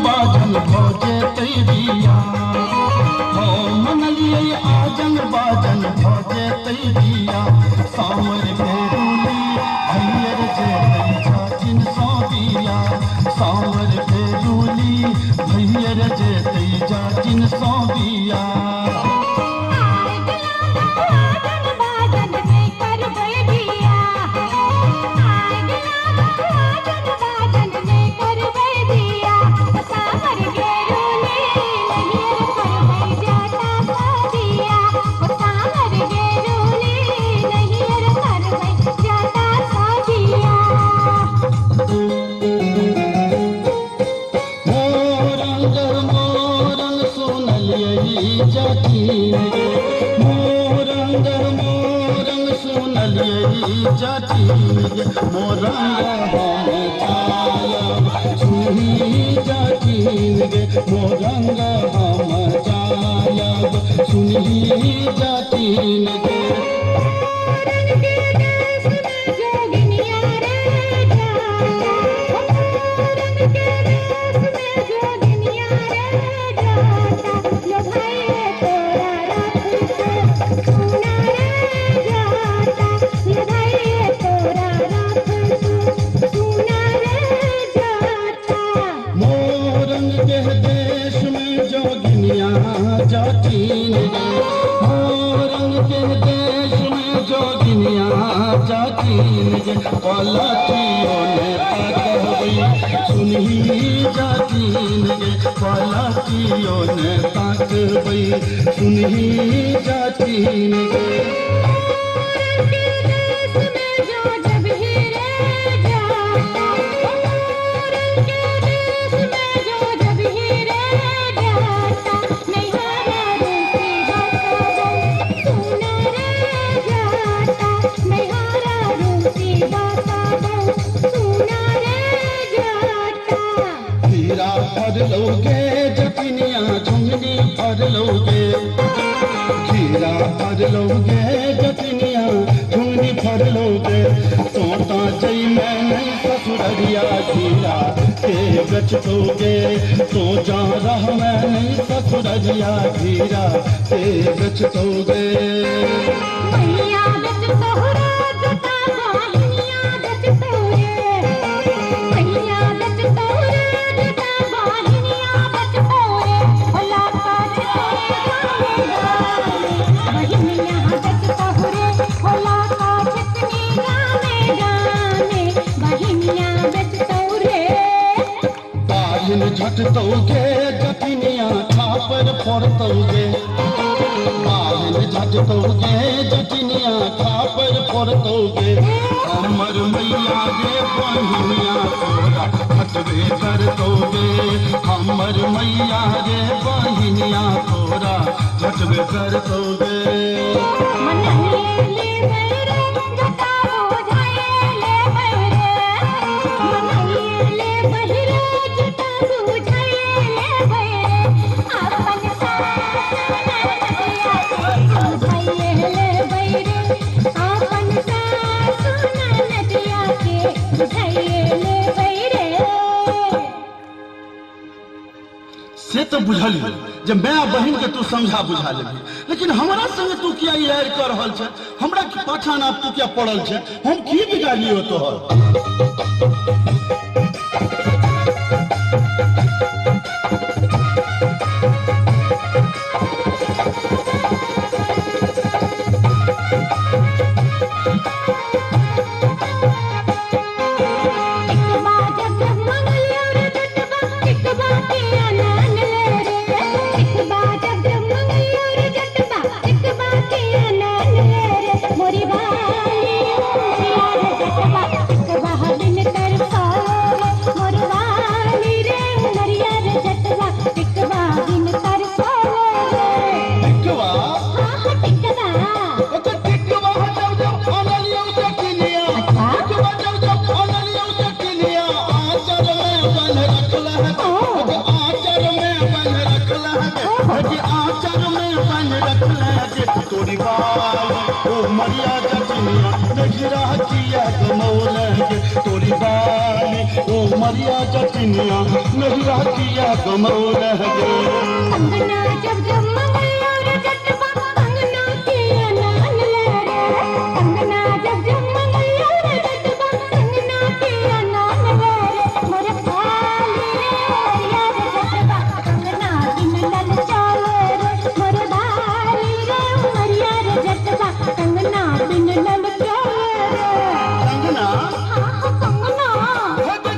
बाजन भोजे तैरिया हो मनलिए आजन बाजन भोजे तैरिया सामर फेरूली भैयर जे जाचिन सोबिया सामर फेरूली भैयर जे जाचिन सोबिया मोरंग मोरंग सुनलिए जाती मोरंग हम सुनी जाती मोरंग हम जायब सुनी जाती मोरंग के देश में जोगिनिया जातीन पलटियों ने ताकबई सुनही जातीन पलटियों ने ताकबई सुनही जातीन भर लोगे जतिनिया झुमनी भर लोगे खीरा भर लोगे जतिनिया झुमनी भर लोगे तोता जई मैं नहीं ससुररिया खीरा के बेचोगे तो जा रहा मैं नहीं ससुररिया खीरा के बेचोगे झटतोगे जतिनिया खापर फोड़तोगे बाहन झटतोगे जतिनिया खापर फोड़तोगे हमर मैया रे बहिनिया तोरा हटबे करतोगे हमर मैया रे बहिनिया तोरा हटबे करतोगे से तो बुझल जब मैं बहन के तू समझा बुझा लेगी लेकिन हमारा संग तू क्या यार कर रहल छे हमरा की पाछा ना तू क्या पड़ल छे हम की बिगाड़ियो तोहर तोरी बाल ओ मर्यादा दुनिया नजरा किया गमौल तोरी बाल ओ उमरिया जटिनिया नहिया किया गमो रह गए कंगना जब जब मंगलिया रे जटवा कंगना किया नान ले रे कंगना जब जब मंगलिया रे जटवा कंगना किया नान ले रे मोर भाली रे हरिया रे जटवा कंगना किन लल चाले रे मोर भाली रे हरिया रे जटवा कंगना किन लल चाले रे कंगना कंगना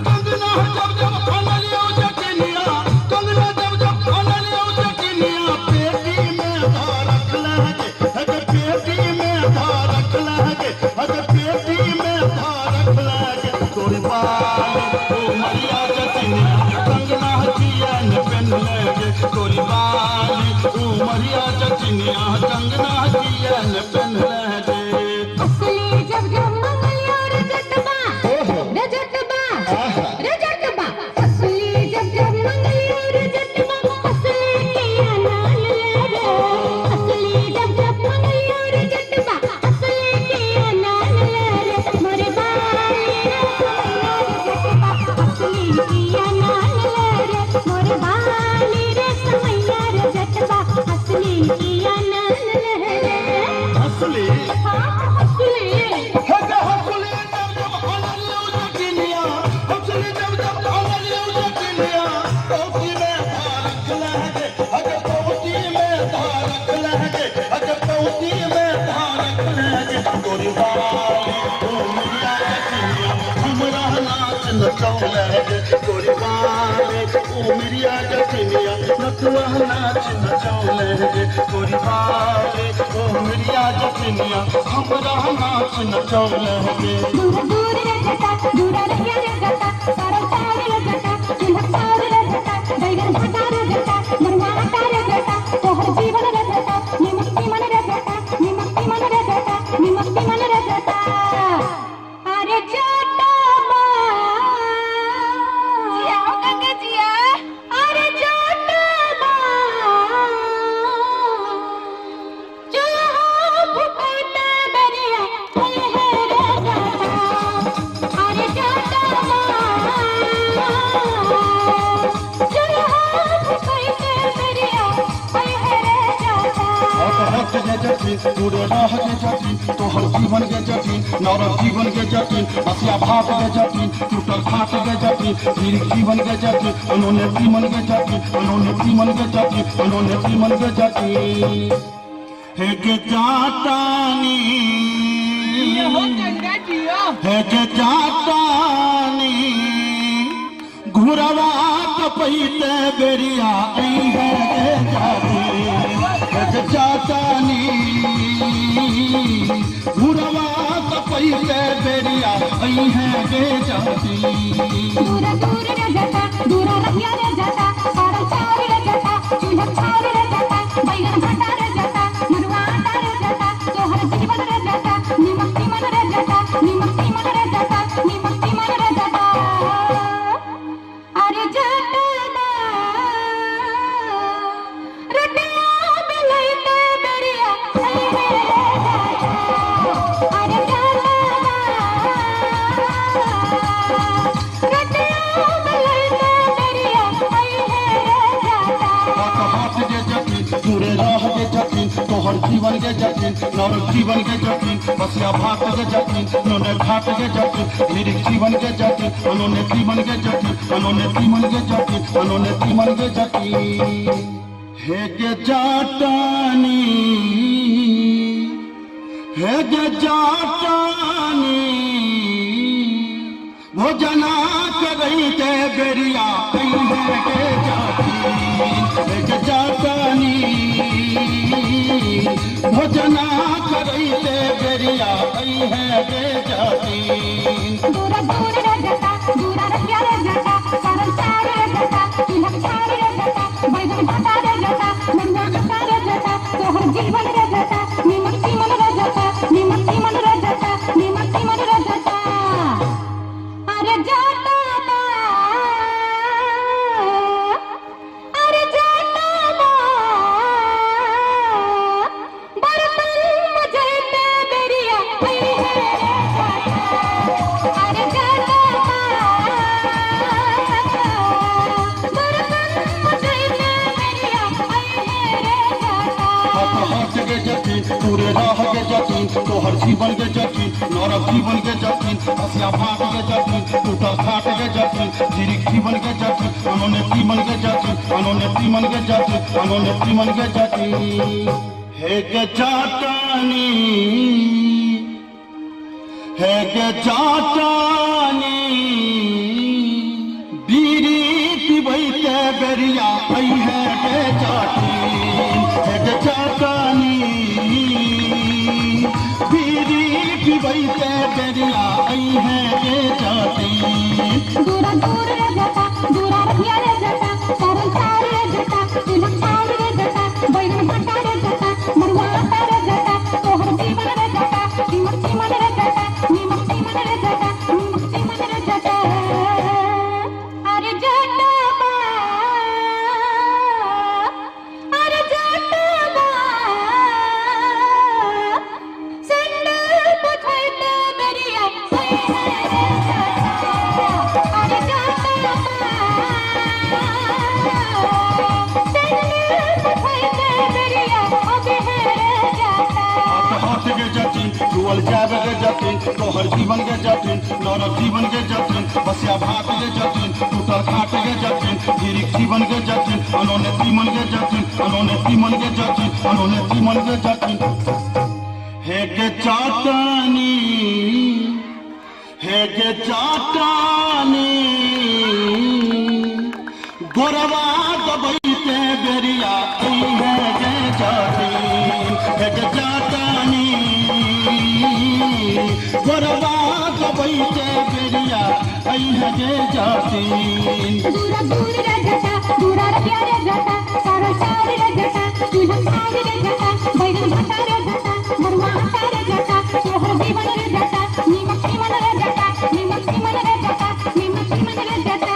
कंगना जब जब अनलियो जटिनिया कंगना जब जब अनलियो जटिनिया पेटी में धारक लहके पेटी में धारक लहके पेटी में धारक लहके तोरी बाल उमरिया जटिनिया कंगना किया न पेन लगे तोरी बाल उमरिया जटिनिया कंगना किया न पेन लगे असली जब जब मंगलिया रे जटवा रे जटवा असली जब जब मंगलिया रे जटवा असली किया नान ले रे असली जब जब मंगलिया रे जटवा असली किया नान ले रे मोरे बाली रे समैया रे जटवा असली किया नान ले रे मोरे बाली रे समैया रे जटवा असली किया नान ले रे असली हाँ असली हसली जब जब अनलियो जटिनिया हसली जब जब अनलियो जटिनिया पोती में धारक लहके पोती में धारक लहके पोती में धारक लहके तोरी बाली उमरिया जटिनिया हमरा नाच नचौ लहके तोरी बाली उमरिया जटिनिया नचुआ नाच नचौ लहके तोरी बाली उमरिया जटिनिया हमरा नाच नचौ लहके दूर दूर रे जटा दूरा रहिया रे जटा सारा सार रे जटा चिन्ह सार रे जटा बैगन भाटा रे जटा मरुआ आटा रे जटा तोहर जीवन रे जटा निमक्ति मन रे जटा निमक्ति मन रे जटा निमक्ति मन रे जटा अरे जटा जिया हो गंगा जिया अरे जटा जो फुकते दरिया है रे जटा अरे जटा जो फुकते दरिया है रे जटा हट के जटी पूरे रह के जटी तोहर जीवन के जटी नौरव जीवन के जटी बसिया भात के जटी टूटल खाट के जटी वीर जीवन के जटी उन्होंने जीवन के जटी उन्होंने जीवन के जटी उन्होंने जीवन के जटी है के जाटानी है के जाटानी घुरवा कपैते बेरिया आई है के जाती जाटानी घुरवा कपैते बेरिया आई है के जाती दूरा दूर रे जटा दूरा रहिया रे जटा सारा चार रे जटा चिन्ह छार रे जटा बैगन भाटा रे जटा मरुआ आटा रे जटा तोहर जीवन रे जटा निमक्ति मन रे जटा निमक्ति मन रे जटा निमक्ति मन रे जटा अरे जटा रटिया मिलैते बेरिया आई है रे जटा अरे जटा रटिया मिलैते बेरिया आई है रे जटा हाथ के जटी पूरे राह के जटी तोहर जीवन के जटी नौरव जीवन के जटी बसिया भात के जटी उन्होंने घाट के जटी वीर जीवन के जटी उन्होंने जीवन के जटी उन्होंने जीवन के जटी उन्होंने जीवन के जटी हे के जाटानी हे के जाटानी भोजना करई के बेरिया कई है के जाती एक जाटानी भोजना करई के बेरिया कई है के जाती दूरा दूर रे जटा दूरा रहिया रे जटा सारा चार रे जटा चिन्ह छार रे जटा बैगन भाटा रे जटा मरुआ आटा रे जटा तोहर जीवन रे जटा निमक्ति मन रे जटा निमक्ति मन रे जटा निमक्ति मन रे जटा अरे जटा दूरे रह के जतीन तोहर जीवन के जतीन नरक जीवन के जतीन हसिया भाग के जतीन टूटल खाट के जतीन जीरिक जीवन के जतीन अनोने तीमन के जतीन अनोने तीमन के जतीन अनोने तीमन के जतीन हे के चाटानी है के चाटानी बीरी पिबई के बेरिया आई है के चाटी है के चाटानी बीरी पिबई के बेरिया आई है के चाटी दूरा दूर रे जटा दूरा रखिया रे जटा सरल सार रे जटा तिलक सार रे जटा बैगन भटा रे जटा मरुआ आटा रे जटा तोहर जीवन रे जटा नीमक जीवन रे जटा नीमक जीवन रे जटा नीमक जीवन रे जटा अरे जटा बा अरे जटा बा संडल पछैते बेरिया सही है रे जटा अरे जटा बा संडल पछैते बेरिया अबे है रे जटा हाथ के जतीन डुअल जाब के जतीन तोहर जीवन के जतीन नरक जीवन के जतीन बसिया भाग के जतीन टूटल खाट के जतीन जीरिक जीवन के जतीन अनोने तीमन के जतीन अनोने तीमन के जतीन अनोने तीमन के जतीन हे के चाटानी हे के चाटानी गोरवा दबैते बेरिया आई है के जतीन हे के चाटानी गोरवा दबैते बेरिया आई है के जतीन दूरा दूर रे जटा दूरा रखिया रे जटा सारा सार रे जटा तिलक सार रे जटा बैगन भटा रे जटा मरुआ आटा रे जटा तोहर जीवन रे जटा नीमक जीवन रे जटा नीमक जीवन रे जटा नीमक जीवन रे जटा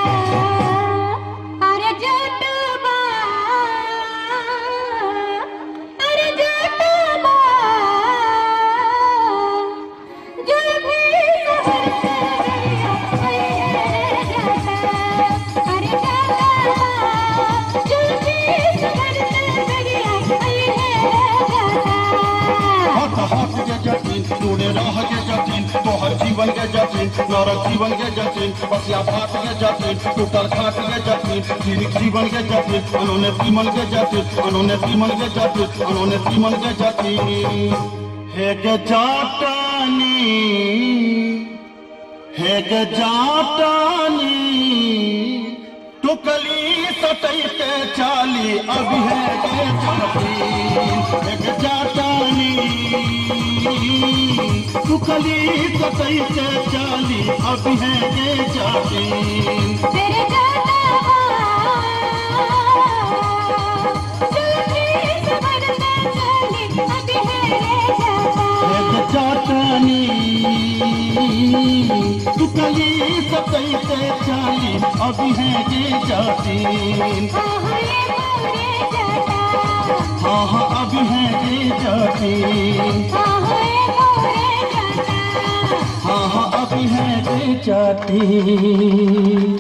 अरे जटबा अरे जटबा जो भी सहरते बेरिया आई है रे जटा अरे जटबा जो भी सहरते बेरिया आई है रे जटा हाथ के जतीन टूटे रह के जतीन तोहर जीवन के जतीन नरक जीवन के जतीन बसिया भाग के जतीन टूटल खाट के जतीन जीरिक जीवन के जतीन अनोने तीमन के जतीन अनोने तीमन के जतीन अनोने तीमन के जतीन हे के चाटानी हे के चाटानी टुकली सटैते चाली अब है के जतीन हे के चाटानी टुकली सटैते चाली अब है के जतीन तेरे जटबा जो भी सहरते चली अभी है रे जटा एक चाटनी टुकली सटैते चाली अब है के जतीन हाँ हाँ अब है के जतीन हाँ हाँ अब है के जतीन